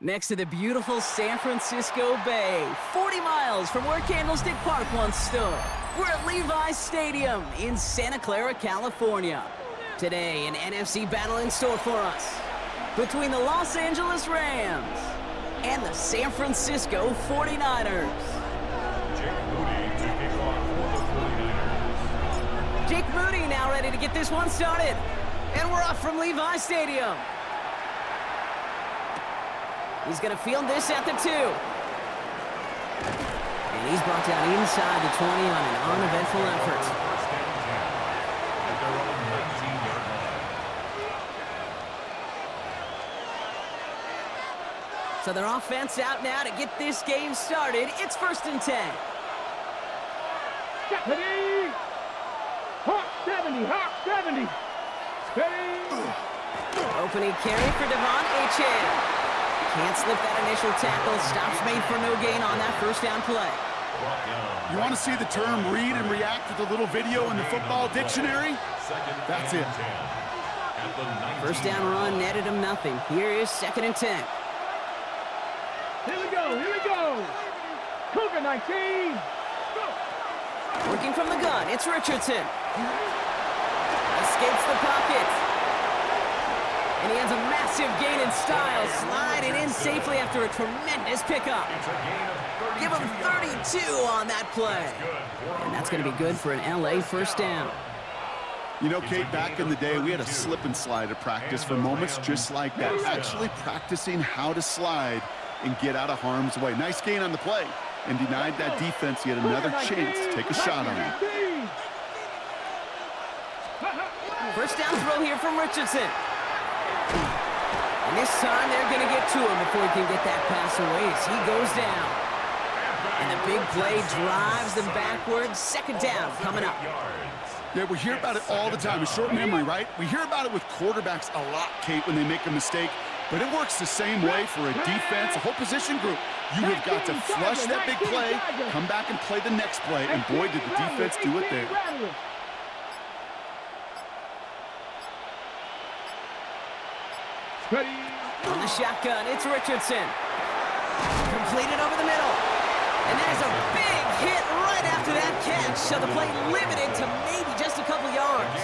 Next to the beautiful San Francisco Bay, 40 miles from where Candlestick Park once stood. We're at Levi's Stadium in Santa Clara, California. Today, an NFC battle in store for us between the Los Angeles Rams and the San Francisco 49ers. Jake Moody to kick off for the 49ers. Jake Moody now ready to get this one started. And we're off from Levi's Stadium. He's going to field this at the 2. And he's brought down inside the 20 on an uneventful effort. At their own 19-yard line. So their offense out now to get this game started. It's 1st and 10. Ready? Hawk 70, Hawk 70. Ready? Opening carry for Devon Achane. Can't slip that initial tackle. Stops made for no gain on that first down play. You want to see the term read and react with a little video in the football dictionary? That's it. First down run netted him nothing. Here is 2nd and 10. Here we go, here we go. Cougar 19. Go. Working from the gun, it's Richardson. Escapes the pocket. And he has a massive gain in style, sliding in safely after a tremendous pickup. Give him 32 on that play. And that's going to be good for an LA first down. You know, Kate, back in the day, we had a slip and slide at practice for moments just like that. Actually practicing how to slide and get out of harm's way. Nice gain on the play, and denied that defense yet another chance to take a shot on him. First down throw here from Richardson. And this time they're going to get to him before he can get that pass away as he goes down. And the big play drives them backwards. 2nd down coming up. Yeah, we hear about it all the time. A short memory, right? We hear about it with quarterbacks a lot, Kate, when they make a mistake. But it works the same way for a defense, a whole position group. You have got to flush that big play, come back and play the next play, and boy, did the defense do it there. Ready? On the shotgun, it's Richardson. Completed over the middle. And there's a big hit right after that catch. So the play limited to maybe just a couple yards.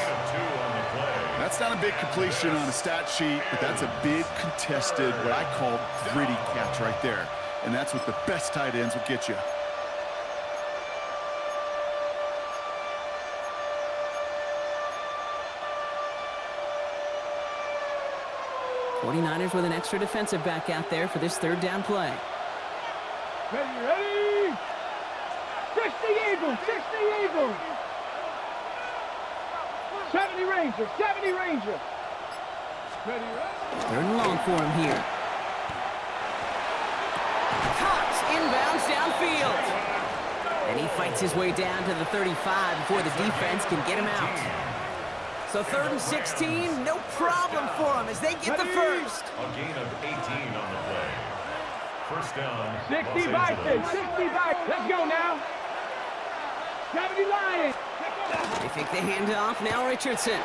That's not a big completion on a stat sheet, but that's a big contested, what I call gritty catch right there. And that's what the best tight ends will get you. '49ers with an extra defensive back out there for this 3rd down play. Ready, ready? 60 Eagles, 60 Eagles. 70 Ranger, 70 Ranger. Ready, ready? 3rd and long for him here. Caught inbounds downfield. And he fights his way down to the 35 before the defense can get him out. So 3rd and 16, no problem for them as they get the first. A gain of 18 on the play. First down. 60 Vikings, 60 Vikings. Let's go now. 70 Lions. They think they hand it off. Now Richardson. He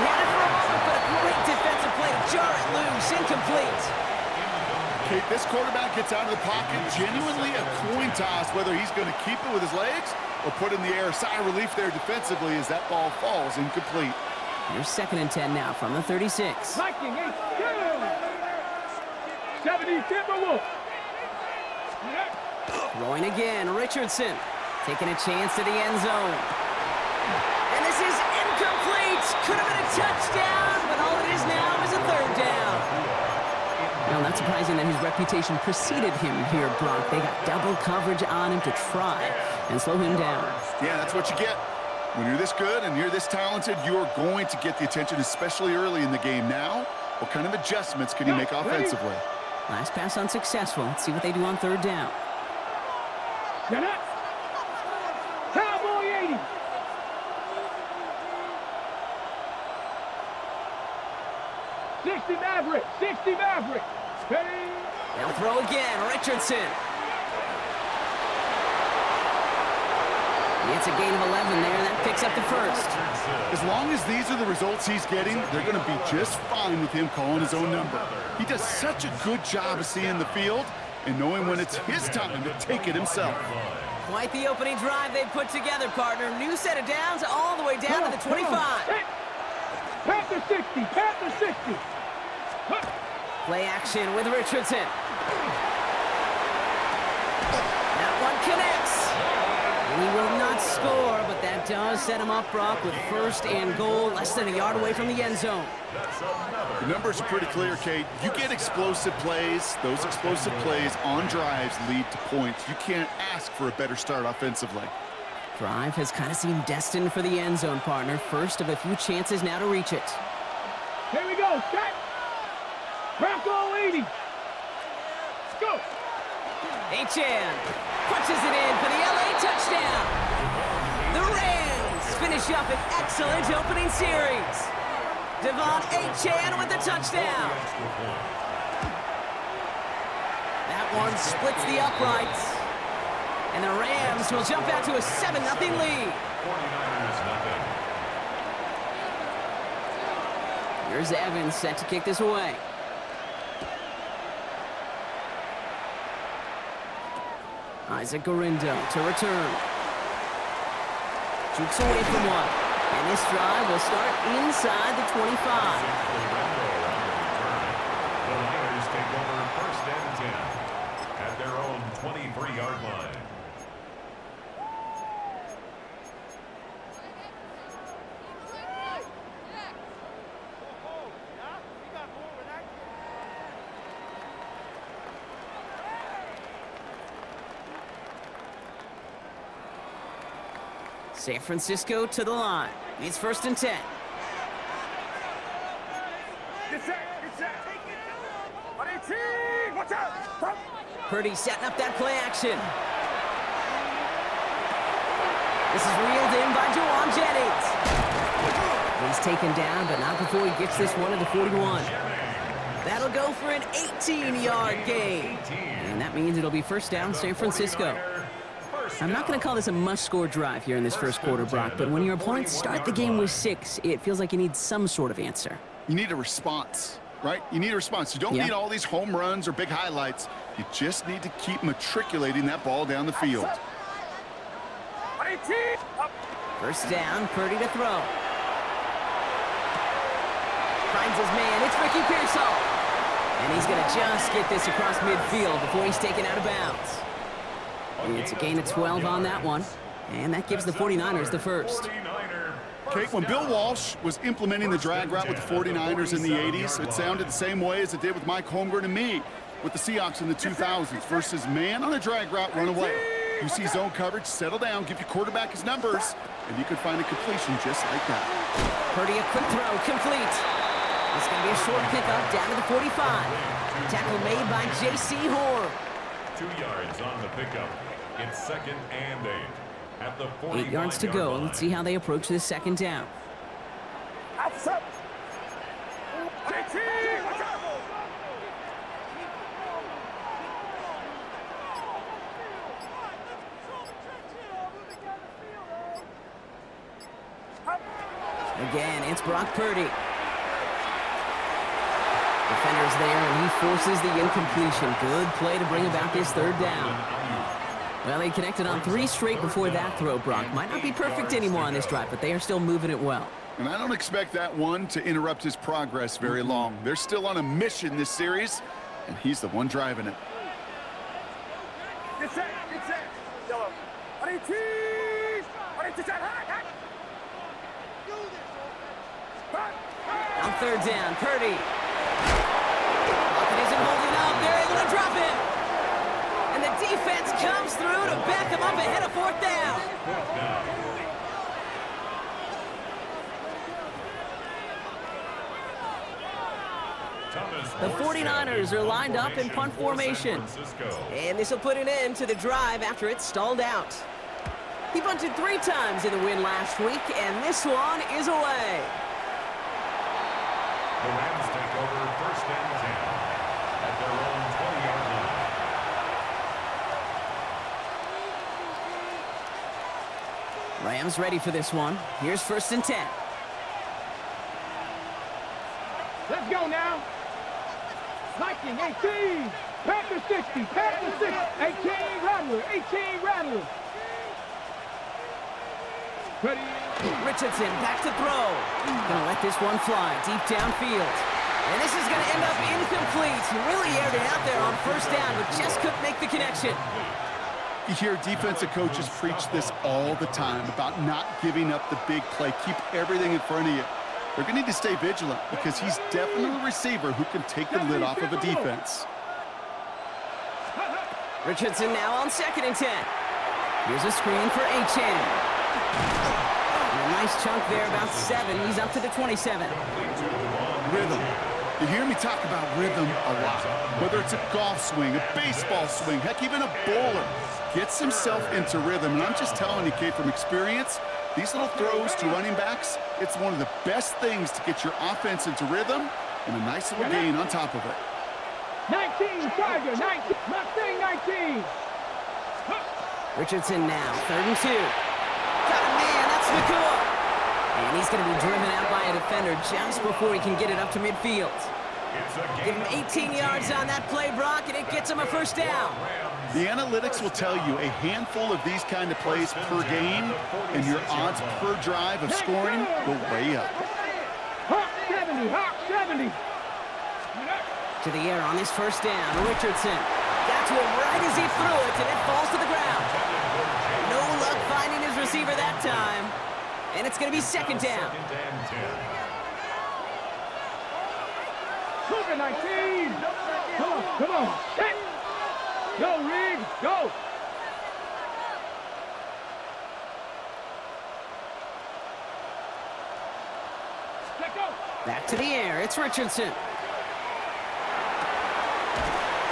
had it for a moment, but a great defensive play to jar it loose. Incomplete. Kate, this quarterback gets out of the pocket, genuinely a coin toss whether he's going to keep it with his legs or put in the air. Sigh of relief there defensively as that ball falls incomplete. Here's 2nd and 10 now from the 36. Viking 8, 70 Timberwolves. Throwing again, Richardson. Taking a chance to the end zone. And this is incomplete. Could have been a touchdown, but all it is now is a 3rd down. Well, not surprising that his reputation preceded him here, Brock. They got double coverage on him to try and slow him down. Yeah, that's what you get. When you're this good and you're this talented, you're going to get the attention, especially early in the game. Now, what kind of adjustments can he make offensively? Last pass unsuccessful. Let's see what they do on 3rd down. Get up. Cowboy 80. Maverick, 60 Maverick. Ready? They'll throw again, Richardson. It's a gain of 11 there, and that picks up the first. As long as these are the results he's getting, they're going to be just fine with him calling his own number. He does such a good job of seeing the field and knowing when it's his time to take it himself. Quite the opening drive they put together, partner. New set of downs all the way down to the 25. Panther 60, Panther 60. Play action with Richardson. That one connects. And he will not score, but that does set him up, Brock, with first and goal, less than a yard away from the end zone. The numbers are pretty clear, Kate. You get explosive plays. Those explosive plays on drives lead to points. You can't ask for a better start offensively. Drive has kind of seemed destined for the end zone, partner. First of a few chances now to reach it. Here we go, set. Crack all 80. Go. Achan punches it in for the LA touchdown. The Rams finish up an excellent opening series. Devon Achan with the touchdown. That one splits the uprights. And the Rams will jump out to a 7-0 lead. 49ers nothing. Here's Evans set to kick this away. Isaac Gorindo to return. Jukes away from one. And this drive will start inside the 25. The Niners take over first and 10 at their own 23-yard line. San Francisco to the line. It's first and 10. Get set, get set. Watch out. Purdy setting up that play action. This is reeled in by Juwan Jennings. He's taken down, but not before he gets this one to the 41. That'll go for an 18-yard gain. And that means it'll be first down San Francisco. I'm not going to call this a must-score drive here in this first quarter, Brock, but when your opponents start the game with 6, it feels like you need some sort of answer. You need a response, right? You need a response. You don't need all these home runs or big highlights. You just need to keep matriculating that ball down the field. First down, Purdy to throw. Finds his man, it's Ricky Pearsall. And he's going to just get this across midfield before he's taken out of bounds. It's a gain of 12 on that one, and that gives the 49ers the first. Kate, when Bill Walsh was implementing the drag route with the 49ers in the 80s, it sounded the same way as it did with Mike Holmgren and me with the Seahawks in the 2000s versus man on a drag route, run away. You see zone coverage, settle down, give your quarterback his numbers, and you can find a completion just like that. Purdy, a quick throw, complete. It's going to be a short pickup down to the 45. Tackle made by J.C. Horn. 2 yards on the pickup. It's second and 8 at the 45 8 yards to go. Let's see how they approach this second down. Again, it's Brock Purdy. Defender's there, and he forces the incompletion. Good play to bring about this third down. Well, they connected on 3 straight before that throw, Brock. Might not be perfect anymore on this drive, but they are still moving it well. And I don't expect that one to interrupt his progress very long. They're still on a mission this series, and he's the one driving it. Get set, get set. Yellow. On third down, Purdy. Pocket isn't holding up. They're able to drop it. And the defense comes through to back them up ahead of fourth down. The 49ers are lined up in punt formation. And this will put an end to the drive after it stalled out. He punted 3 times in the win last week, and this one is away. The Rams take over first and 10 at their own 20-yard line. 1, Rams ready for this one. Here's 1st and 10. Let's go now. 19, 18. Pass to 60. Pass to 60. 18 Rattler. 18 Rattler. Ready. Richardson back to throw. Gonna let this one fly deep downfield. And this is gonna end up incomplete. He really aired it out there on 1st down, but just couldn't make the connection. You hear defensive coaches preach this all the time about not giving up the big play. Keep everything in front of you. They're going to need to stay vigilant because he's definitely a receiver who can take the lid off of a defense. Richardson now on 2nd and 10. Here's a screen for Achane. A nice chunk there, about 7. He's up to the 27. Rhythm. You hear me talk about rhythm a lot. Whether it's a golf swing, a baseball swing, heck, even a bowler. Gets himself into rhythm. And I'm just telling you, kid, from experience, these little throws to running backs, it's one of the best things to get your offense into rhythm and a nice little gain on top of it. 19, Tiger, 19, Mustang 19. Richardson now, 3rd and 2. Got a man, that's Nakua. And he's going to be driven out by a defender just before he can get it up to midfield. Give him 18 yards on that play, Brock, and it gets him a 1st down. The analytics will tell you a handful of these kind of plays per game, and your odds per drive of scoring go way up. Hawk 70, Hawk 70. To the air on this 1st down, Richardson. Got to him right as he threw it, and it falls to the ground. No luck finding his receiver that time. And it's going to be 2nd down. Cougar 19. Come on, come on. Set. Go, Rig, go. Let go. Back to the air, it's Richardson.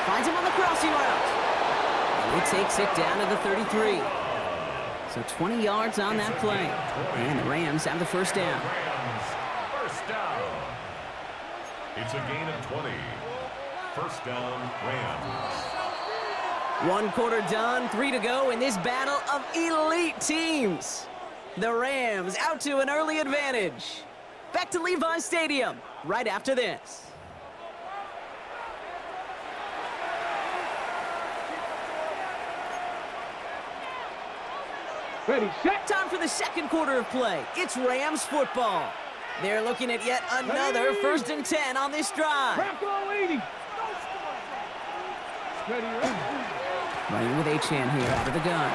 Finds him on the crossing route. And he takes it down to the 33. So 20 yards on that play. And the Rams have the 1st down. First down. It's a gain of 20. 1st down, Rams. 1 quarter done, 3 to go in this battle of elite teams. The Rams out to an early advantage. Back to Levi Stadium right after this. Ready, set. Time for the 2nd quarter of play. It's Rams football. They're looking at yet another 1st and 10 on this drive. Craft all 80. Ready, ready. Running with Achane here out of the gun.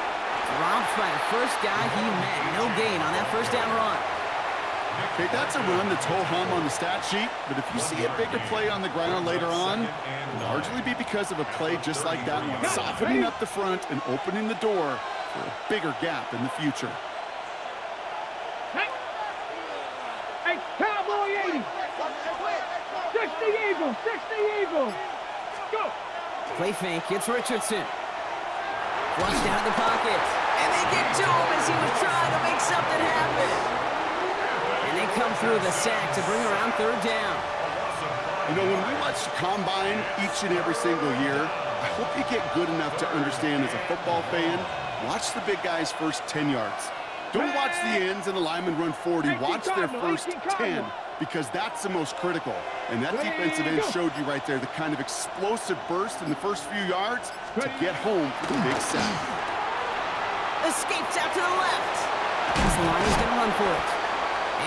Dropped by the 1st guy he met. No gain on that 1st down run. Okay, that's a run that's ho-hum on the stat sheet, but if you see a bigger play on the ground later on, it'll largely be because of a play just like that one, softening up the front and opening the door for a bigger gap in the future. Hey, hey, Cowboy 80. 60 Eagle, 60 Eagle. Go. Play fake, it's Richardson. Flushed out of the pocket. And they get to him as he was trying to make something happen. And they come through the sack to bring around 3rd down. You know, when we watch the combine each and every single year, I hope you get good enough to understand as a football fan, watch the big guys' first 10 yards. Don't watch the ends and the linemen run 40. Watch their first 10, because that's the most critical. And that defensive end showed you right there the kind of explosive burst in the first few yards to get home for the big sack. Escapes out to the left. As the line is going to run for it.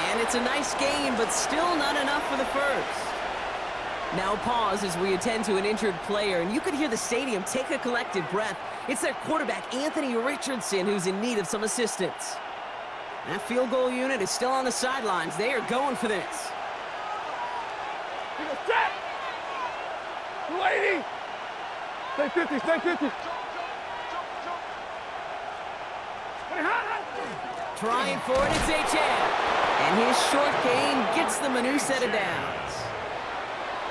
And it's a nice gain, but still not enough for the 1st. Now pause as we attend to an injured player, and you could hear the stadium take a collective breath. It's their quarterback, Anthony Richardson, who's in need of some assistance. That field goal unit is still on the sidelines. They are going for this. Set. 280. Stay 50, stay 50. Trying for it, it's Achane. And his short game gets them a new set of downs.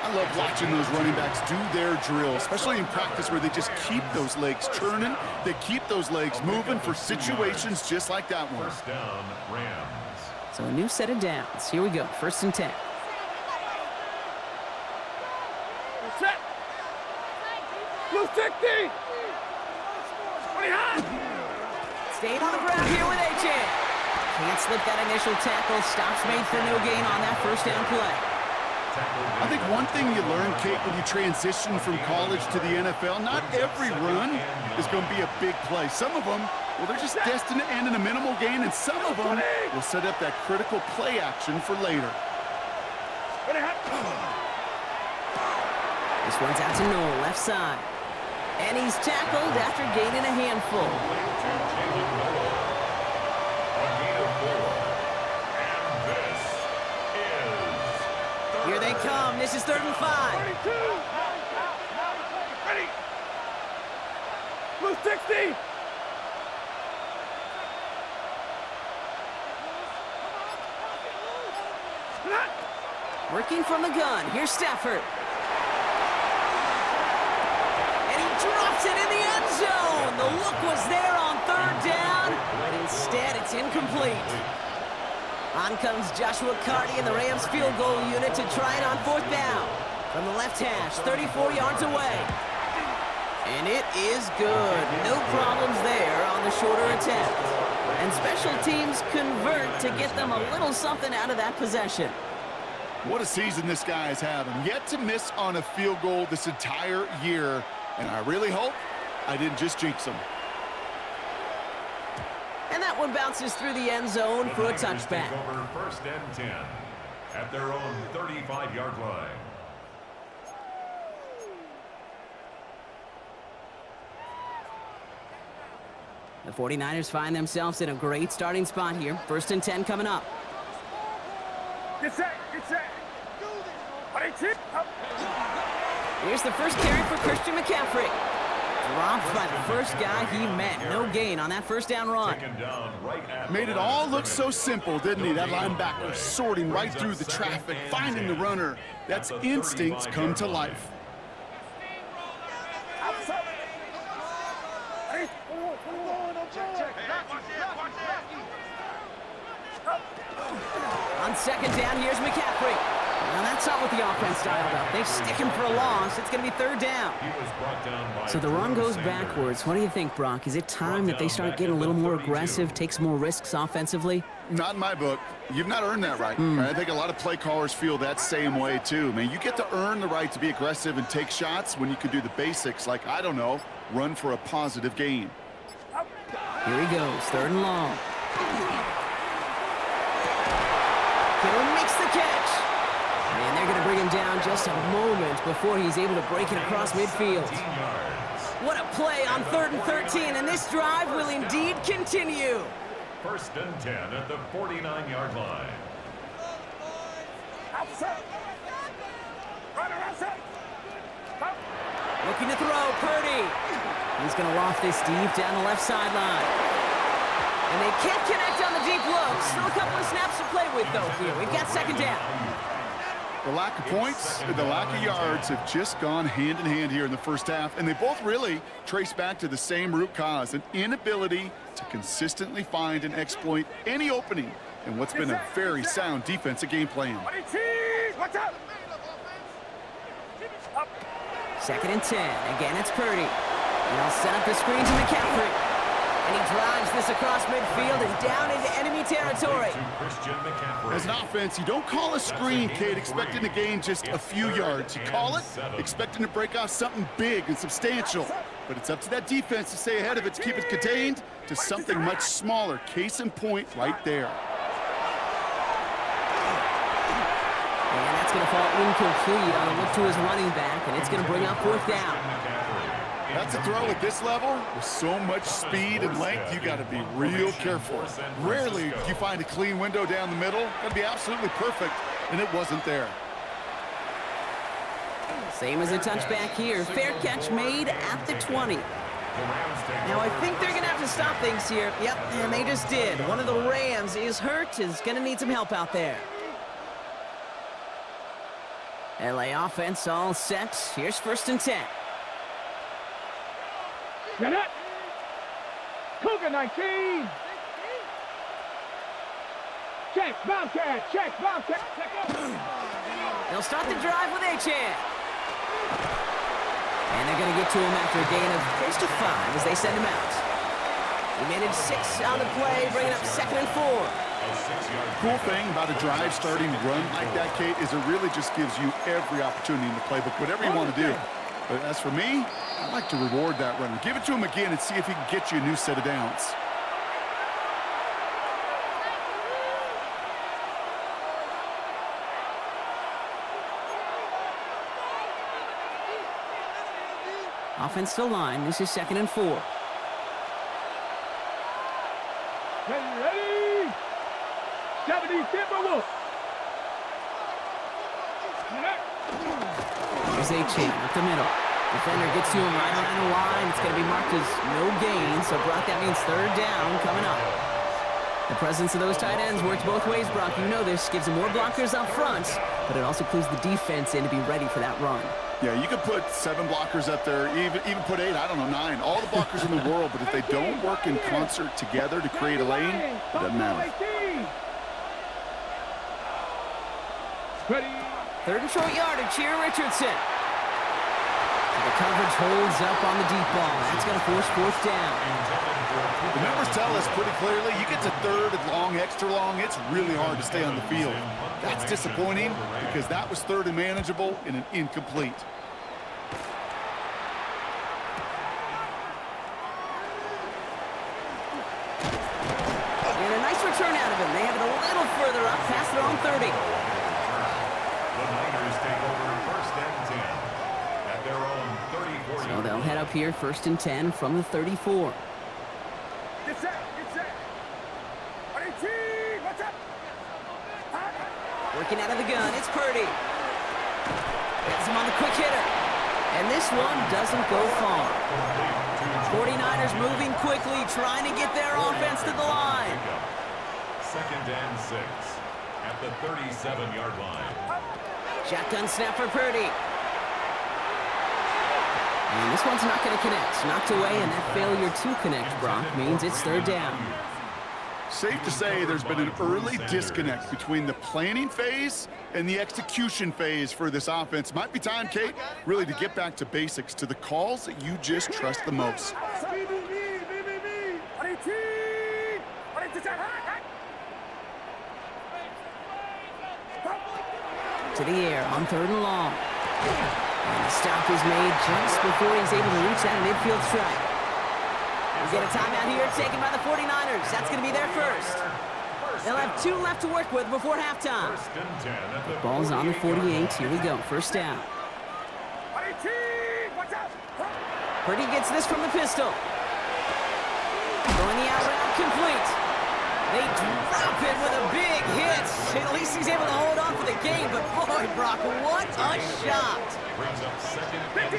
I love watching those running backs do their drill, especially in practice where they just keep those legs churning. They keep those legs moving for situations just like that one. 1st down, Rams. So a new set of downs. Here we go, 1st and 10. Set. Blue 60. 20 high. Staying on the ground here with Achane. Can't slip that initial tackle. Stops made for no gain on that first down play. I think one thing you learn, Kate, when you transition from college to the NFL, not every run is going to be a big play. Some of them, well, they're just destined to end in a minimal gain, and some of them will set up that critical play action for later. This one's out to Noel, left side. And he's tackled after gaining a handful. Here they come. This is 3rd and 5. Ready. Blue 60. Working from the gun. Here's Stafford. And he drops it in the end zone. The look was there on 3rd down, but instead it's incomplete. On comes Joshua Carty and the Rams field goal unit to try it on 4th down. From the left hash, 34 yards away. And it is good. No problems there on the shorter attempt. And special teams convert to get them a little something out of that possession. What a season this guy is having. Yet to miss on a field goal this entire year. And I really hope I didn't just jinx him. And that one bounces through the end zone for a touchback. Take over 1st and 10 at their own 35-yard line. The 49ers find themselves in a great starting spot here. 1st and 10 coming up. Get set. Here's the first carry for Christian McCaffrey. Dropped by the first guy he met. No gain on that first down run. Made it all look so simple, didn't he? That linebacker sorting right through the traffic, finding the runner. That's instincts come to life. On 2nd down, here's McCaffrey. Now that's not what the offense dialed up. They stick him for a loss. It's going to be 3rd down. So the run goes backwards. What do you think, Brock? Is it time that they start getting a little more aggressive, take some more risks offensively? Not in my book. You've not earned that right. I think a lot of play callers feel that same way, too. Man, you get to earn the right to be aggressive and take shots when you can do the basics like, I don't know, run for a positive gain. Here he goes, 3rd and long. Kittle makes the catch. And they're going to bring him down just a moment before he's able to break it across midfield. What a play on 3rd and 13, and this drive will indeed continue. 1st and 10 at the 49-yard line. Looking to throw, Purdy. He's going to loft this deep down the left sideline. And they can't connect on the deep look. Still a couple of snaps to play with, though, here. We've got 2nd down. The lack of points and the lack of yards have just gone hand in hand here in the first half, and they both really trace back to the same root cause, an inability to consistently find and exploit any opening in what's been a very sound defensive game plan. 2nd and 10. Again, it's Purdy. And I'll set up the screen to McCaffrey. And he drives this across midfield and down into enemy territory. As an offense, you don't call a screen, Kate, expecting to gain just a few yards. You call it expecting to break off something big and substantial. But it's up to that defense to stay ahead of it, to keep it contained to something much smaller. Case in point right there. And that's going to fall incomplete on a look to his running back, and it's going to bring up 4th down. That's a throw at this level with so much speed and length. You got to be real careful. Rarely do you find a clean window down the middle. Got to be absolutely perfect, and it wasn't there. Same as a touchback here. Fair catch made at the 20. Now I think they're going to have to stop things here. Yep, and they just did. One of the Rams is hurt, is going to need some help out there. LA offense all set. Here's 1st and 10. Get it! Cougar 19! Check, Bobcat! Check, Bobcat! They'll start the drive with Achane. And they're going to get to him after a gain of close to 5 as they send him out. He made it 6 on the play, bringing up 2nd and 4. A 6-yard Cool thing about a drive starting run like that, Kate, is it really just gives you every opportunity in the playbook, whatever you want to do. But as for me, I like to reward that runner. Give it to him again and see if he can get you a new set of downs. Offensive line, this is 2nd and 4. Ready? 70 Timberwolves. Here's A-Chain up the middle. Defender gets to him right around the line. It's going to be marked as no gain. So, Brock, that means 3rd down coming up. The presence of those tight ends works both ways, Brock. You know this. Gives them more blockers up front, but it also clues the defense in to be ready for that run. Yeah, you could put 7 blockers up there, even put 8, I don't know, 9. All the blockers in the world, but if they don't work in concert together to create a lane, it doesn't matter. Ready? 3rd and short yardage here, Richardson. The coverage holds up on the deep ball. That's going to force 4th down. The numbers tell us pretty clearly, you get to 3rd and long, extra long, it's really hard to stay on the field. That's disappointing because that was 3rd and manageable and an incomplete. And a nice return out of him. They have it a little further up past their own 30. The Niners take over 1st and 10 at their own 34. So they'll head up here 1st and 10 from the 34. Get set. What's up? Working out of the gun, it's Purdy. Gets him on the quick hitter. And this one doesn't go far. 49ers moving quickly, trying to get their offense to the line. 2nd and 6 at the 37-yard line. Shotgun snap for Purdy. And this one's not going to connect. Knocked away, and that failure to connect, Brock, means it's 3rd down. Safe to say there's been an early disconnect between the planning phase and the execution phase for this offense. Might be time, Kate, really to get back to basics, to the calls that you just trust the most. To the air on 3rd and long. And the stop is made just before he's able to reach that midfield strike. We get a timeout here taken by the 49ers. That's going to be their first. They'll have 2 left to work with before halftime. The ball's on the 48. Here we go. 1st down. Purdy gets this from the pistol. Throwing the out route complete. They drop it with a big hit. At least he's able to hold on for the game. But boy, Brock, what a shot. Brings up 2nd and 2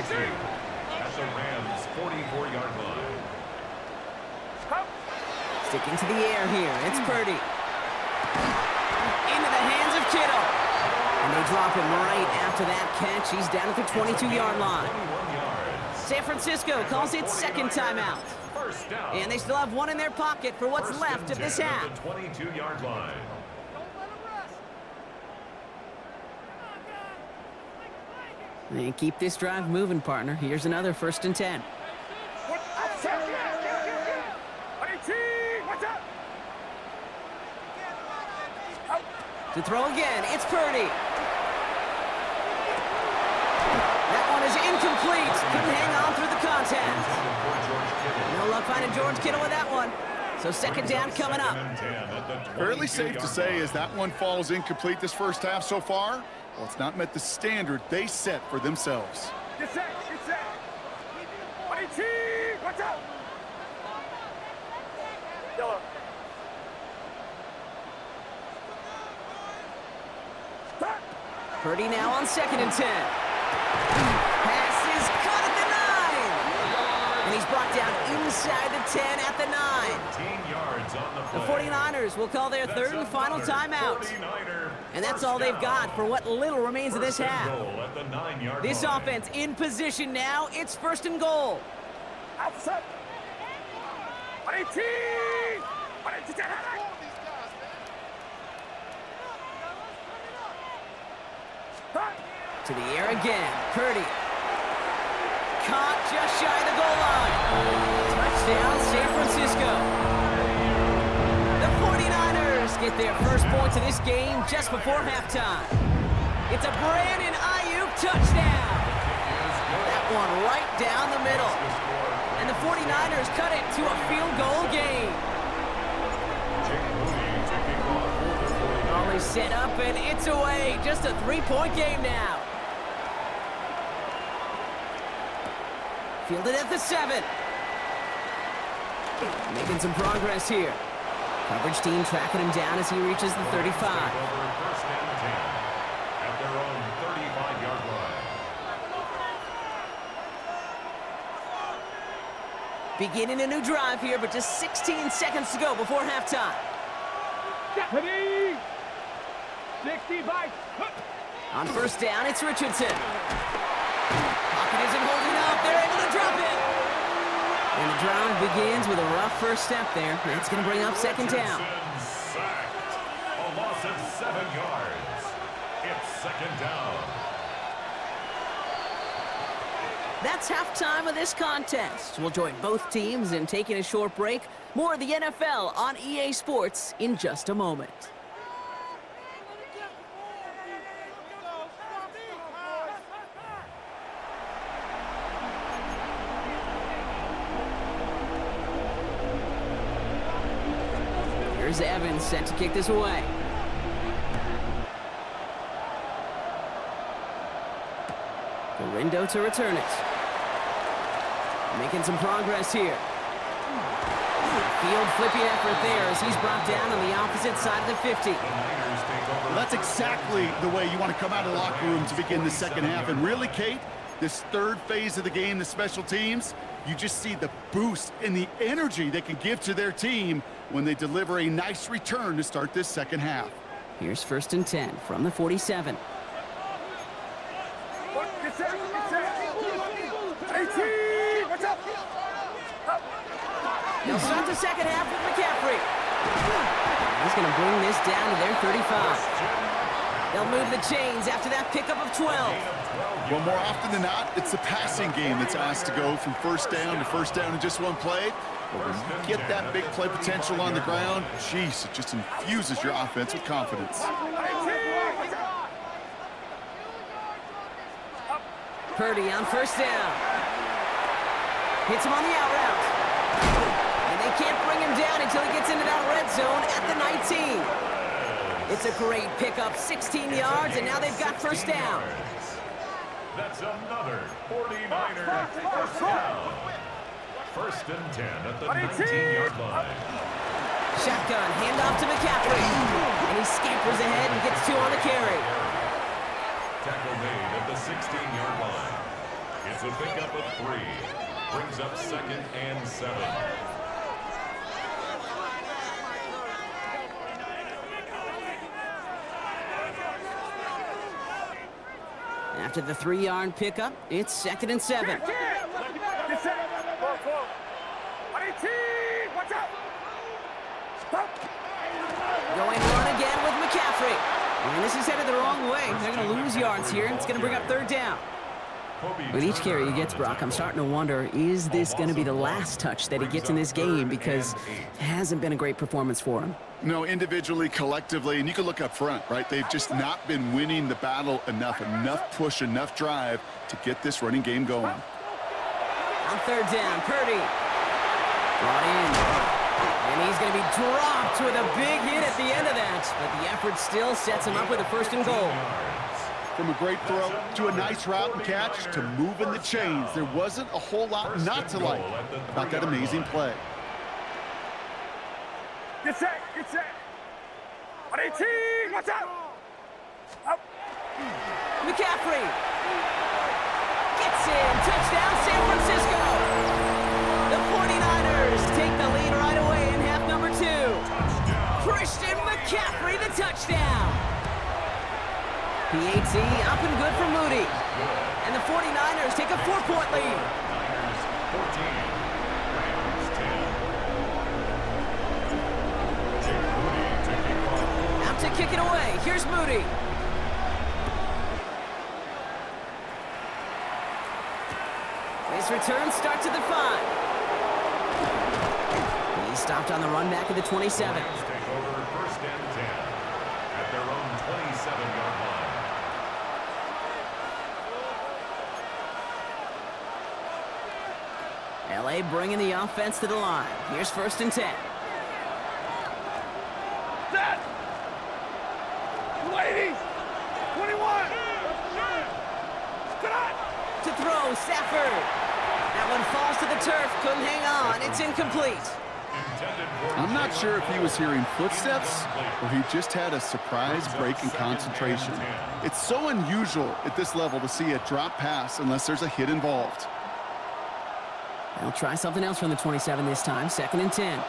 at the Rams' 44-yard line. Sticking to the air here. It's Purdy. Into the hands of Kittle. And they drop him right after that catch. He's down at the 22-yard line. San Francisco calls it 2nd timeout. And they still have 1 in their pocket for what's left of this half. 22-yard line. They keep this drive moving, partner. Here's another 1st and 10. To throw again, it's Purdy. That one is incomplete. Couldn't hang on through the contact. No luck finding George Kittle with that one. So 2nd down coming up. Fairly safe to say as that one falls incomplete this 1st half so far, well, it's not met the standard they set for themselves. Get set. What's up? Purdy now on 2nd and 10. Pass is caught at the 9. And he's brought down inside the 10 at the 9. 13 yards on the The play. 49ers will call their 3rd and final timeout. And that's all they've got for what little remains of this half. This offense in position now. It's 1st and goal. Outside. To the air again. Purdy. Caught just shy of the goal line. Touchdown, San Francisco. The 49ers get their first points of this game just before halftime. It's a Brandon Ayuk touchdown. That one right down the middle. And the 49ers cut it to a field goal game. Ball is set up and it's away. Just a 3-point game now. Fielded at the 7. Making some progress here. Coverage team tracking him down as he reaches the 35. First and 10 at their own 35-yard line. Beginning a new drive here, but just 16 seconds to go before halftime. Deputy! 65. On first down, it's Richardson. Pocket isn't holding up. They're able to drop it. And the drive begins with a rough first step there. That's going to bring up second down. Sacked. A loss of 7 yards. It's second down. That's halftime of this contest. We'll join both teams in taking a short break. More of the NFL on EA Sports in just a moment. Here's Evans set to kick this away. Garindo to return it. Making some progress here. Field flipping effort there as he's brought down on the opposite side of the 50. Well, that's exactly the way you want to come out of the locker room to begin the second half. And really, Kate, this third phase of the game, the special teams, you just see the boost and the energy they can give to their team when they deliver a nice return to start this second half. Here's first and 10 from the 47. They'll start the second half with McCaffrey. He's going to bring this down to their 35. They'll move the chains after that pickup of 12. Well, more often than not, it's the passing game that's asked to go from first down in just one play. But when you get that big play potential on the ground, geez, it just infuses your offense with confidence. Purdy on first down. Hits him on the out route. And they can't bring him down until he gets into that red zone at the 19. It's a great pickup, 16 yards, and now they've got first down. That's another 49er first down. First and 10 at the 19-yard line. Shotgun, handoff to McCaffrey. And he scampers ahead and gets 2 on the carry. Tackle made at the 16-yard line. It's a pickup of 3. Brings up second and 7. After the 3-yard pickup, it's second and 7. Going run again with McCaffrey. And this is headed the wrong way. They're going to lose yards here, and it's going to bring up third down. With each carry he gets, Brock, I'm starting to wonder, is this going to be the last touch that he gets in this game? Because it hasn't been a great performance for him. No, individually, collectively, and you can look up front, right? They've just not been winning the battle enough push, enough drive to get this running game going. On third down, Purdy. Brought in. And he's going to be dropped with a big hit at the end of that. But the effort still sets him up with a first and goal. From a great throw to a nice route and catch to moving the chains, there wasn't a whole lot not to like about that amazing play. Get set, get set. On 18, watch out. Up. McCaffrey gets in. Touchdown, San Francisco. The 49ers take the lead right away in half number 2. Christian McCaffrey, the touchdown. PAT up and good for Moody. And the 49ers take a 4-point lead. Niners 14, Rams 10. Out to kick it away. Here's Moody. His return starts at the 5. He stopped on the run back at the 27. Rams take over first and 10. play, bringing the offense to the line. Here's 1st and 10. Set! Ladies! 21! To throw, Stafford. That one falls to the turf. Couldn't hang on. It's incomplete. I'm not sure if he was hearing footsteps or he just had a surprise break in concentration. It's so unusual at this level to see a drop pass unless there's a hit involved. They'll try something else from the 27 this time. 2nd and 10.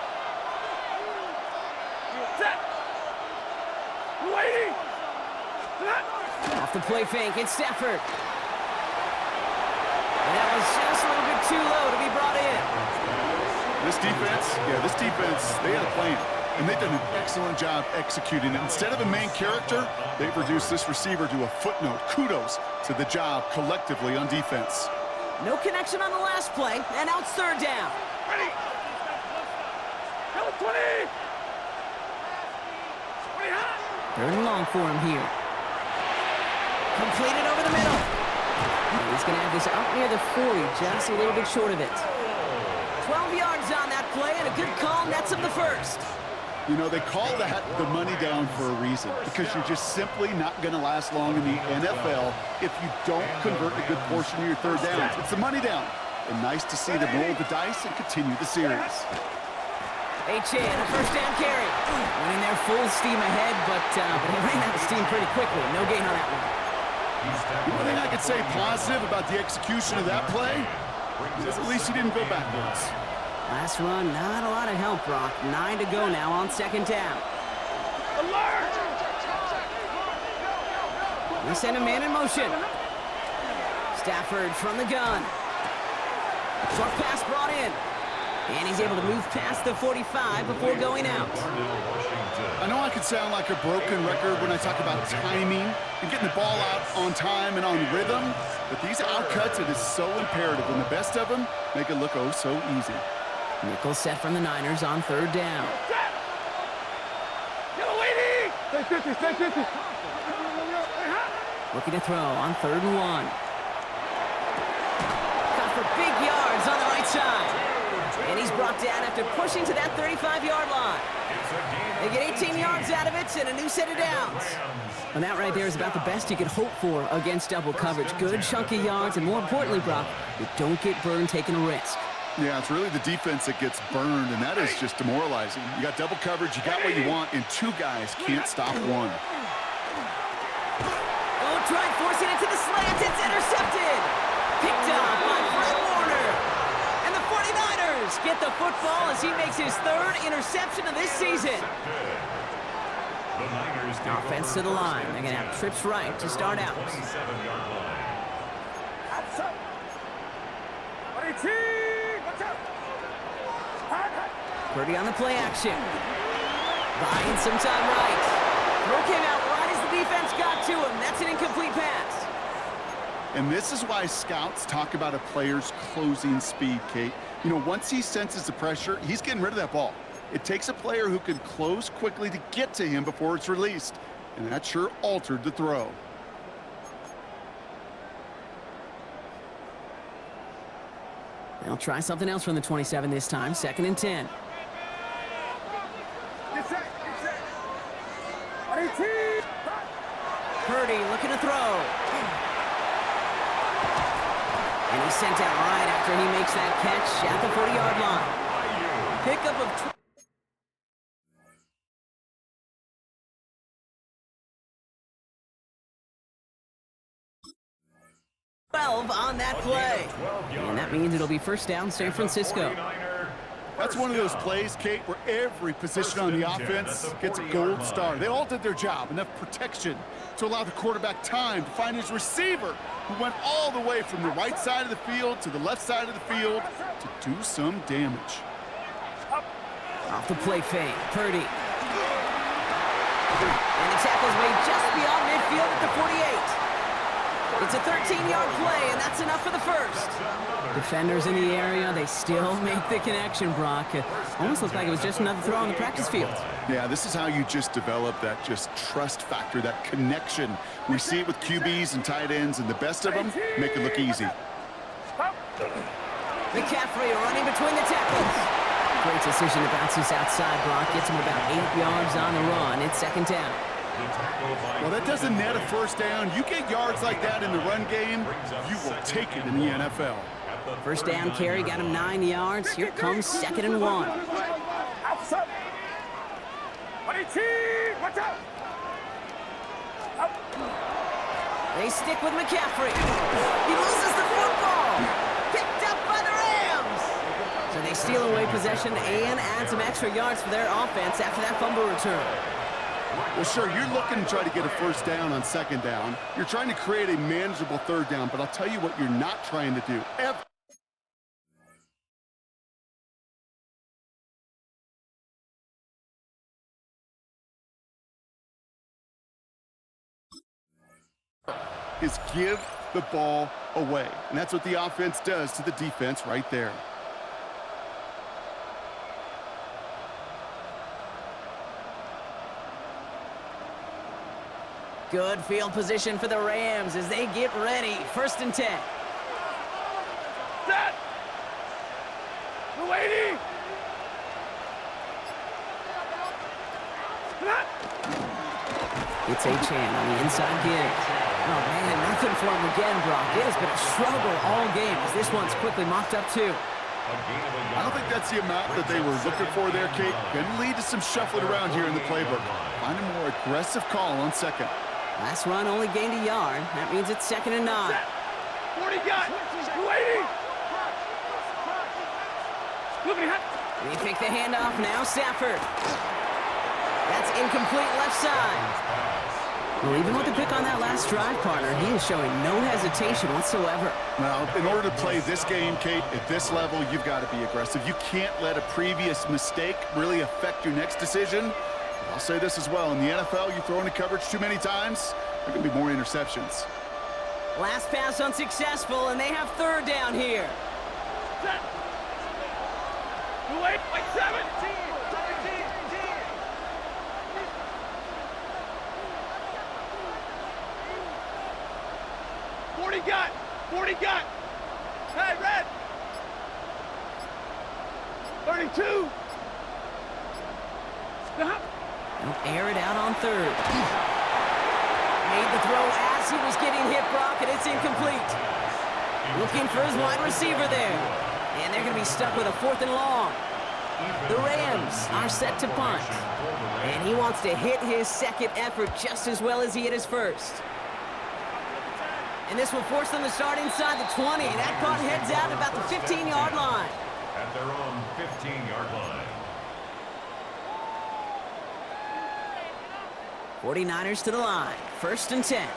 Set! Ladies! Off the play fake. It's Stafford. And that was just a little bit too low to be brought in. This defense, they had a plan, and they've done an excellent job executing it. Instead of a main character, they've reduced this receiver to a footnote. Kudos to the job collectively on defense. No connection on the last play, and now it's 3rd down. Ready! Go 20! 20 high! 3rd and long for him here. Completed over the middle. And he's going to have this out near the 40, just a little bit short of it. 12 yards on that play, and a good call nets him the 1st. You know, they call that the money down for a reason, because you're just simply not going to last long in the NFL if you don't convert a good portion of your 3rd downs. It's the money down. And nice to see them roll the dice and continue the series. H.A. a 1st down carry. Went in there full steam ahead, but he ran out of steam pretty quickly. No gain on that one. One thing I could say positive about the execution of that play is at least he didn't go backwards. Last run, not a lot of help, Brock. 9 to go now on 2nd down. Alert! They send a man in motion. Stafford from the gun. Short pass brought in. And he's able to move past the 45 before going out. I know I could sound like a broken record when I talk about timing and getting the ball out on time and on rhythm, but these outcuts, it is so imperative, and the best of them make it look oh so easy. Nickel set from the Niners on 3rd down. Set! Get a lady! Stay 50! Looking to throw on 3rd and 1. Got for big yards on the right side. And he's brought down after pushing to that 35-yard line. They get 18 yards out of it and a new set of downs. And that right there is about the best you could hope for against double coverage. Good chunky yards, and more importantly, Brock, you don't get burned taking a risk. Yeah, it's really the defense that gets burned, and that is just demoralizing. You got double coverage, you got what you want, and 2 guys can't stop one. Oh, try forcing it to the slant. It's intercepted. Picked up by Fred Warner. And the 49ers get the football as he makes his 3rd interception of this season. Offense to the line. They're going to have trips right to start out. Purdy on the play action. Buying some time right. Throw came out right as the defense got to him. That's an incomplete pass. And this is why scouts talk about a player's closing speed, Kate. You know, once he senses the pressure, he's getting rid of that ball. It takes a player who can close quickly to get to him before it's released. And that sure altered the throw. They'll try something else from the 27 this time. 2nd and 10. Purdy looking to throw. And he's sent out right after he makes that catch at the 40-yard line. Pickup of 12 on that play. And that means it'll be 1st down, San Francisco. That's one of those plays, Kate, where every position on the offense gets a gold star. They all did their job, enough protection to allow the quarterback time to find his receiver, who went all the way from the right side of the field to the left side of the field to do some damage. Off the play fake, Purdy. And the tackle's made just beyond midfield at the 48. It's a 13-yard play, and that's enough for the 1st. Defenders in the area, they still make the connection, Brock. It almost looked like it was just another throw on the practice field. Yeah, this is how you just develop that just trust factor, that connection. We see it with QBs and tight ends, and the best of them make it look easy. McCaffrey running between the tackles. Great decision to bounce this outside, Brock. Gets him about 8 yards on the run. It's second down. Well, that doesn't net a first down. You get yards like that in the run game, you will take it in the NFL. First down carry got him 9 yards. Here comes 2nd and 1. They stick with McCaffrey. He loses the football. Picked up by the Rams. So they steal away possession and add some extra yards for their offense after that fumble return. Well, sure, you're looking to try to get a first down on second down. You're trying to create a manageable third down, but I'll tell you what you're not trying to do. Is give the ball away. And that's what the offense does to the defense right there. Good field position for the Rams as they get ready. 1st and 10. Set! Lady! It's Achan on the inside give. Oh, man, nothing for him again, Brock. It has been a struggle all game as this one's quickly mopped up, too. I don't think that's the amount that they were looking for there, Kate. Going to lead to some shuffling around here in the playbook. Find a more aggressive call on second. Last run only gained a yard. That means it's 2nd and 9. 40 got! Waiting! They pick the handoff now, Stafford. That's incomplete left side. Well, even with the pick on that last drive, partner, he is showing no hesitation whatsoever. Now, in order to play this game, Kate, at this level, you've got to be aggressive. You can't let a previous mistake really affect your next decision. I'll say this as well. In the NFL, you throw into coverage too many times, there can be more interceptions. Last pass unsuccessful, and they have 3rd down here. Set! Wait, 7! Forty got! Hey, red! 32! Stop! They'll air it out on 3rd. Made the throw as he was getting hit, Brock, and it's incomplete. Looking for his wide receiver there. And they're going to be stuck with a 4th and long. The Rams are set to punt. And he wants to hit his second effort just as well as he hit his first. And this will force them to start inside the 20. That punt heads out about the 15-yard line. At their own 15-yard line. 49ers to the line. 1st and 10.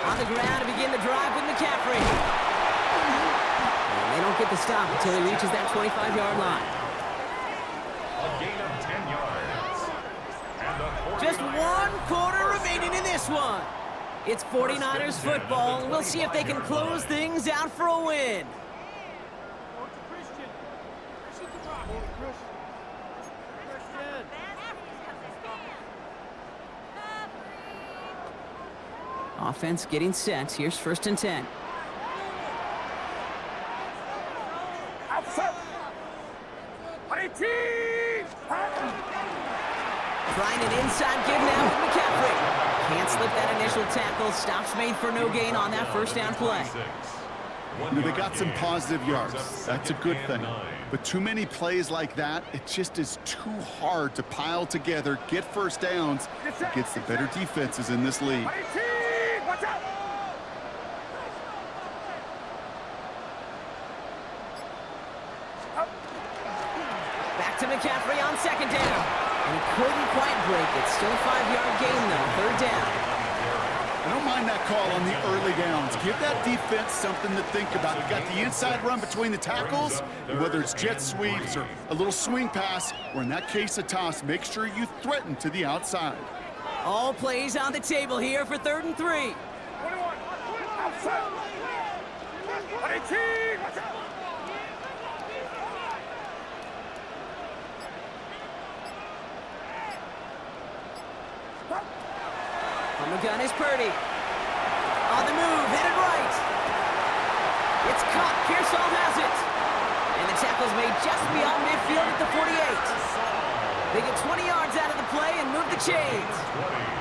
On the ground to begin the drive with McCaffrey. They don't get the stop until he reaches that 25-yard line. A gain of 10 yards. And Just 1 quarter remaining in this one. It's 49ers football, and we'll see if they can close things out for a win. Offense getting set. Here's 1st and 10. Trying an inside give now with McCaffrey. Can't slip that initial tackle. Stops made for no gain on that 1st down play. You know, they got some positive yards. That's a good thing. But too many plays like that, it just is too hard to pile together, get first downs against the better defenses in this league. Back to McCaffrey on 2nd down. And he couldn't quite break it. Still a 5-yard gain, though. 3rd down. I don't mind that call on the early downs. Give that defense something to think about. You got the inside run between the tackles, and whether it's jet sweeps or a little swing pass, or in that case a toss, make sure you threaten to the outside. All plays on the table here for 3rd and 3. 21. Outside. 18. On the gun is Purdy. On the move, headed right. It's caught. Pearsall has it. And the tackle's made just beyond midfield at the 48. They get 20 yards out of the play and move the chains.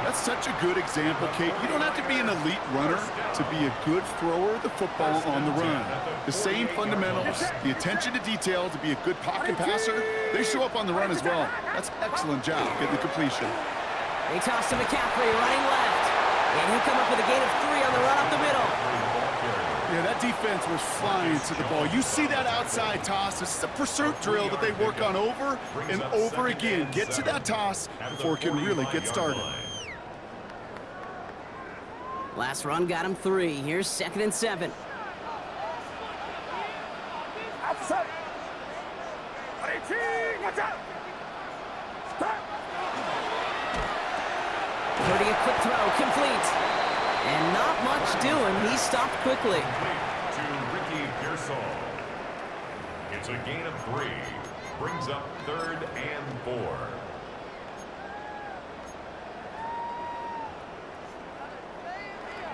That's such a good example, Kate. You don't have to be an elite runner to be a good thrower of the football on the run. The same fundamentals, the attention to detail to be a good pocket passer, they show up on the run as well. That's excellent job getting the completion. They toss to McCaffrey, running left. And he'll come up with a gain of 3 on the run up the middle. Yeah, that defense was flying to the ball. You see that outside toss. This is a pursuit drill that they work on over and over again. Get to that toss before it can really get started. Last run got him 3. Here's 2nd and 7. Purdy, a quick throw, complete. And not much doing. He stopped quickly. To Ricky Pearsall. It's a gain of 3. Brings up 3rd and 4.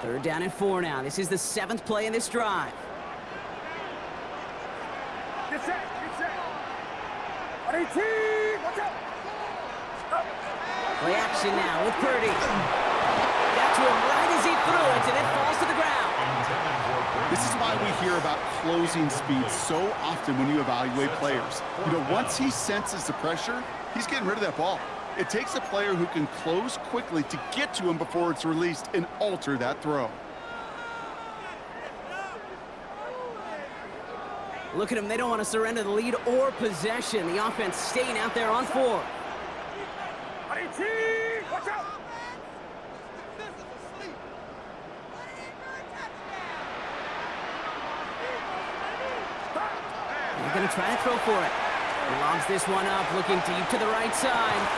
Third down and 4 now. This is the 7th play in this drive. Get set. Play action now with Purdy. Got to him right as he threw it, and it falls to the ground. This is why we hear about closing speed so often when you evaluate players. You know, once he senses the pressure, he's getting rid of that ball. It takes a player who can close quickly to get to him before it's released and alter that throw. Look at them. They don't want to surrender the lead or possession. The offense staying out there on 4. Watch out! They're going to try to throw for it. He lobs this one up, looking deep to the right side.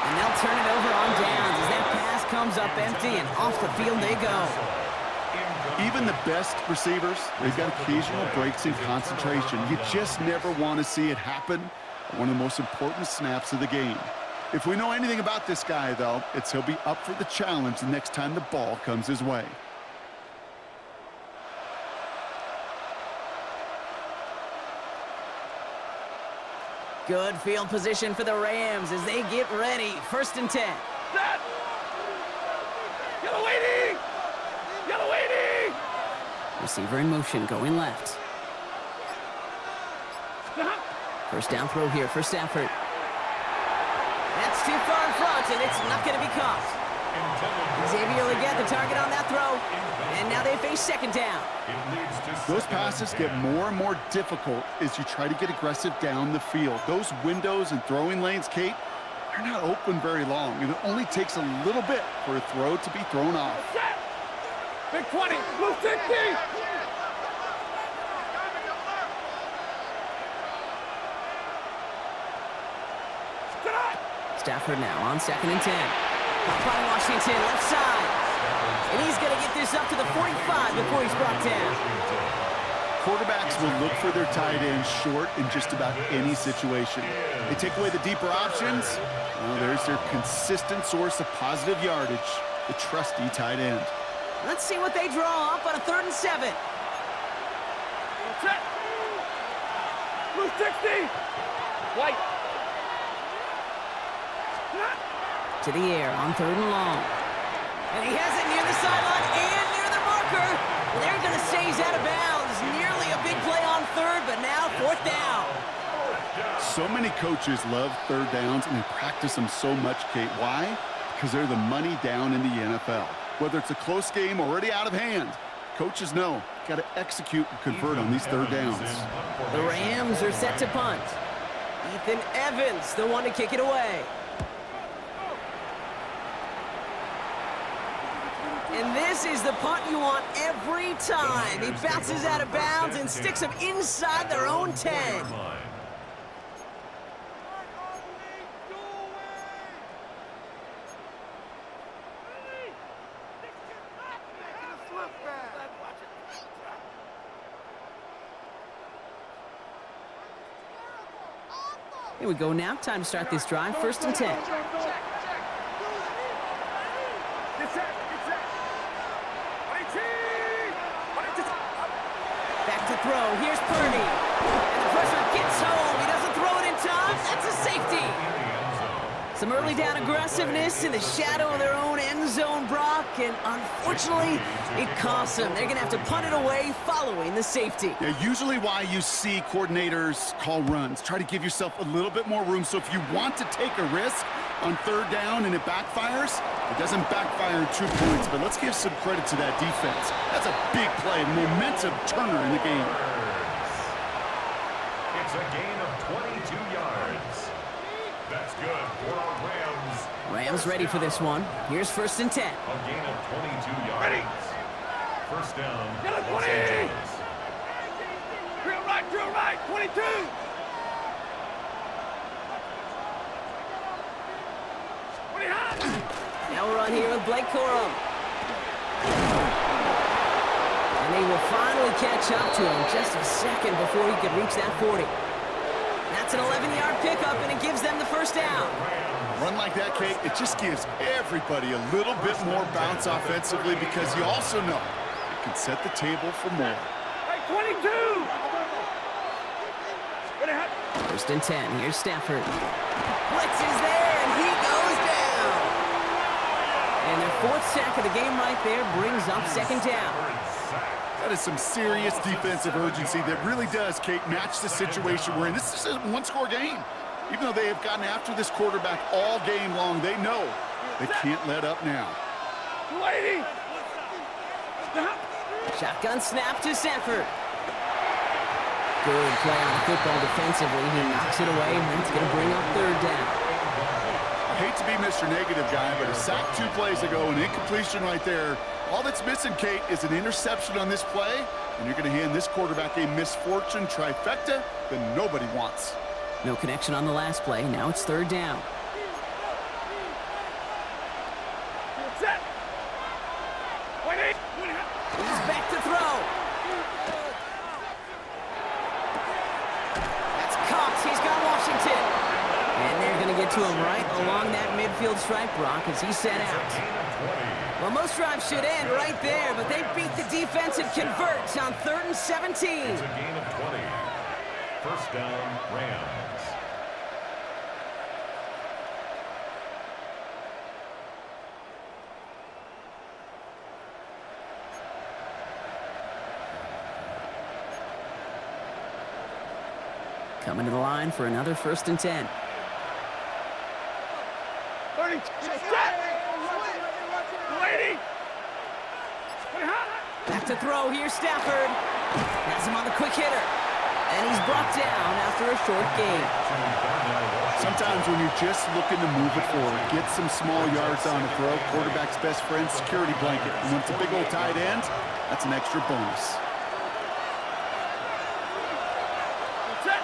And they'll turn it over on downs as that pass comes up empty, and off the field they go. Even the best receivers, they've got occasional breaks in concentration. You just never want to see it happen at one of the most important snaps of the game. If we know anything about this guy, though, it's he'll be up for the challenge the next time the ball comes his way. Good field position for the Rams as they get ready. 1st and 10. Set! Yellow waiting! Yellow waiting! Receiver in motion, going left. First down throw here for Stafford. That's too far in front, and it's not going to be caught. Xavier Legette, the target on that throw. And now they face 2nd down. Those passes get more and more difficult as you try to get aggressive down the field. Those windows and throwing lanes, Kate, they're not open very long, and it only takes a little bit for a throw to be thrown off. Big 20, blue 60! Stafford now on 2nd and 10. By Washington, left side. And he's going to get this up to the 45 before he's brought down. Quarterbacks will look for their tight end short in just about any situation. They take away the deeper options. Well, there's their consistent source of positive yardage, the trusty tight end. Let's see what they draw up on a 3rd and 7. Set! Blue 60! White! To the air on 3rd and long. And he has it near the sideline and near the marker. They're going to say he's out of bounds. Nearly a big play on 3rd, but now 4th down. So many coaches love 3rd downs, and they practice them so much, Kate. Why? Because they're the money down in the NFL. Whether it's a close game already out of hand, coaches know got to execute and convert on these 3rd downs. The Rams are set to punt. Ethan Evans, the one to kick it away. And this is the punt you want every time. He bounces out of bounds and sticks them inside their own 10. Here we go now. Time to start this drive. 1st and 10. Back to throw. Here's Purdy. And the pressure gets home. He doesn't throw it in time. That's a safety. Some early down aggressiveness in the shadow of their own end zone, Brock, and unfortunately, it costs them. They're going to have to punt it away following the safety. Yeah, usually why you see coordinators call runs. Try to give yourself a little bit more room. So if you want to take a risk on third down and it backfires, it doesn't backfire in 2 points. But let's give some credit to that defense. That's a big play, momentum turner in the game. It's a gain of 22 yards. That's good for our Rams. Rams ready for this one. Here's 1st and 10. A gain of 22 yards. Ready. First down, Get it, Los 20. Angeles. Drill right, 22. Now we're on here with Blake Corum. And they will finally catch up to him just a second before he could reach that 40. That's an 11-yard pickup, and it gives them the 1st down. Run like that, Kate, it just gives everybody a little bit more bounce offensively because you also know it can set the table for more. Hey, 22. 1st and 10. Here's Stafford. Blitz is there, and he goes down. And their 4th sack of the game right there brings up 2nd down. That is some serious defensive urgency that really does, Kate, match the situation we're in. This is a one-score game. Even though they have gotten after this quarterback all game long, they know they can't let up now. Lady. Shotgun snap to Stafford. Good play on the football defensively. He knocks it away, and that's going to bring up 3rd down. I hate to be Mr. Negative guy, but a sack 2 plays ago, an incompletion right there. All that's missing, Kate, is an interception on this play, and you're going to hand this quarterback a misfortune trifecta that nobody wants. No connection on the last play. Now it's 3rd down. Set. He's back to throw. That's Cox. He's got Washington. And they're going to get to him right along that midfield stripe, Brock, as he's set out. Well, most drives should end right there, but they beat the defense and convert on 3rd and 17. It's a gain of 20. First down, Rams. Coming to the line for another 1st and 10. 30. Lady. Back to throw. Here's Stafford. Has him on the quick hitter. And he's brought down after a short gain. Sometimes when you're just looking to move it forward, get some small yards on a throw, quarterback's best friend, security blanket. And when it's a big old tight end, that's an extra bonus. Set.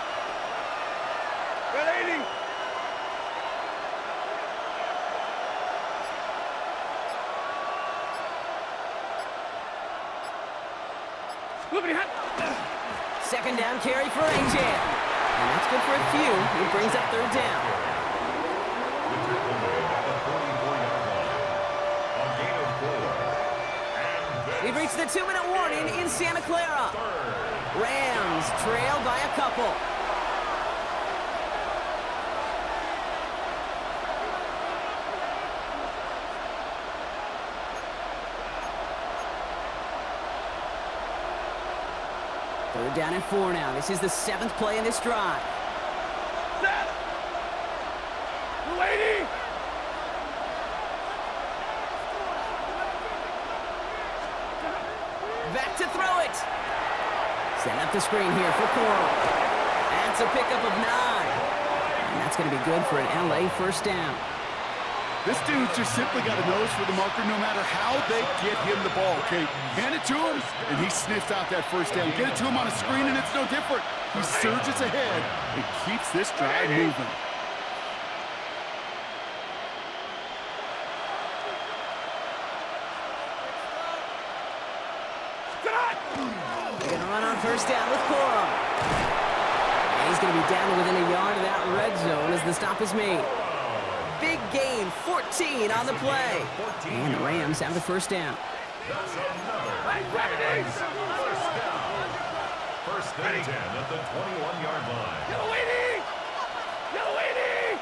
Ready. Second down carry for A.J. And that's good for a few. It brings up 3rd down. We've reached the 2-minute warning in Santa Clara. Rams trail by a couple. Third down and 4 now. This is the 7th play in this drive. Set. Lady. Back to throw it. Setting up the screen here for Coral. That's a pickup of 9. And that's going to be good for an LA 1st down. This dude's just simply got a nose for the marker no matter how they get him the ball, Kate. Hand it to him, and he sniffs out that 1st down. Get it to him on a screen, and it's no different. He surges ahead and keeps this drive moving. They're going to run on 1st down with Corum. He's going to be down to within a yard of that red zone as the stop is made. big gain, 14 on the play. And the Rams have the first down. That's another Rams first down. First and 10 at the 21-yard line. Yellow 80! Yellow 80!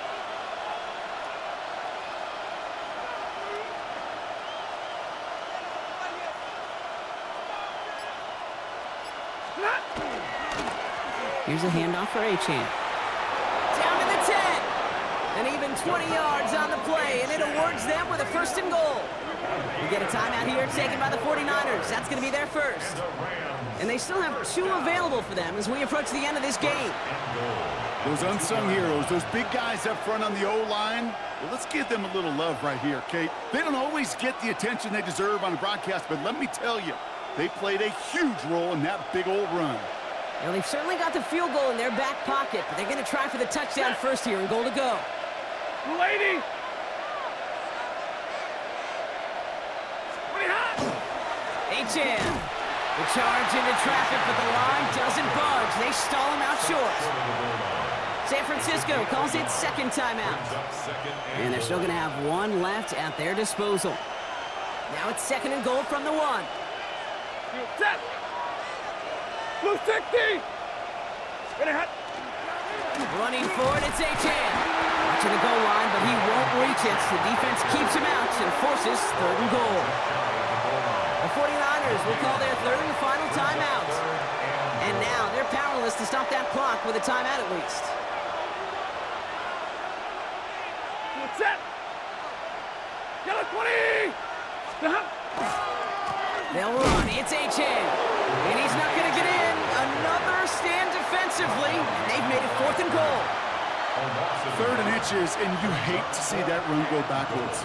Here's a handoff for Achane. Down to the 10. And even 20 yards on the play, and it awards them with a first and goal. We get a timeout here taken by the 49ers. That's going to be their first. And they still have 2 available for them as we approach the end of this game. Those unsung heroes, those big guys up front on the O-line, well, let's give them a little love right here, Kate. They don't always get the attention they deserve on a broadcast, but let me tell you, they played a huge role in that big old run. Well, they've certainly got the field goal in their back pocket, but they're going to try for the touchdown first here and goal to go. Lady! Achane. The charge into traffic, but the line doesn't budge. They stall him out short. San Francisco calls it second timeout. And they're still going to have 1 left at their disposal. Now it's second and goal from the 1. Set! Blue 60! Running forward, it's Achane. Watching the goal line, but he won't reach it. The defense keeps him out and forces third and goal. The 49ers will call their third and final timeout. And now they're powerless to stop that clock with a timeout at least. Set! Yellow 20! They'll run. It's Achane. And he's not going to get in. Another stand defensively. And they've made it fourth and goal. Third and inches, and you hate to see that run go backwards.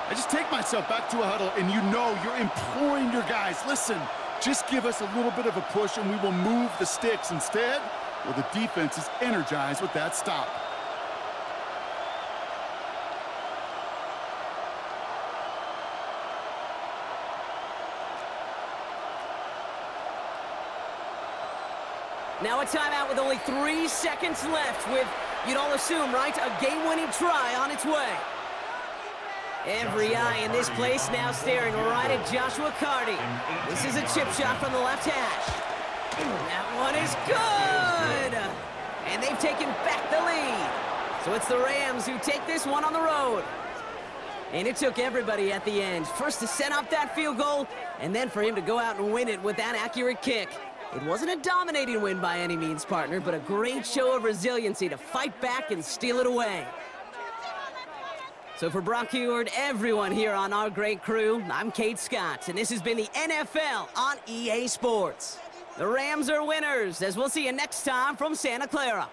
I just take myself back to a huddle, and you know you're imploring your guys, listen, just give us a little bit of a push, and we will move the sticks. Instead, well, the defense is energized with that stop. Now a timeout with only 3 seconds left with, you'd all assume, right, a game-winning try on its way. Every eye in this place now staring right at Joshua Carty. This is a chip shot from the left hash. That one is good! And they've taken back the lead. So it's the Rams who take this one on the road. And it took everybody at the end. First to set up that field goal, and then for him to go out and win it with that accurate kick. It wasn't a dominating win by any means, partner, but a great show of resiliency to fight back and steal it away. So for Brock Heward, everyone here on our great crew, I'm Kate Scott, and this has been the NFL on EA Sports. The Rams are winners, as we'll see you next time from Santa Clara.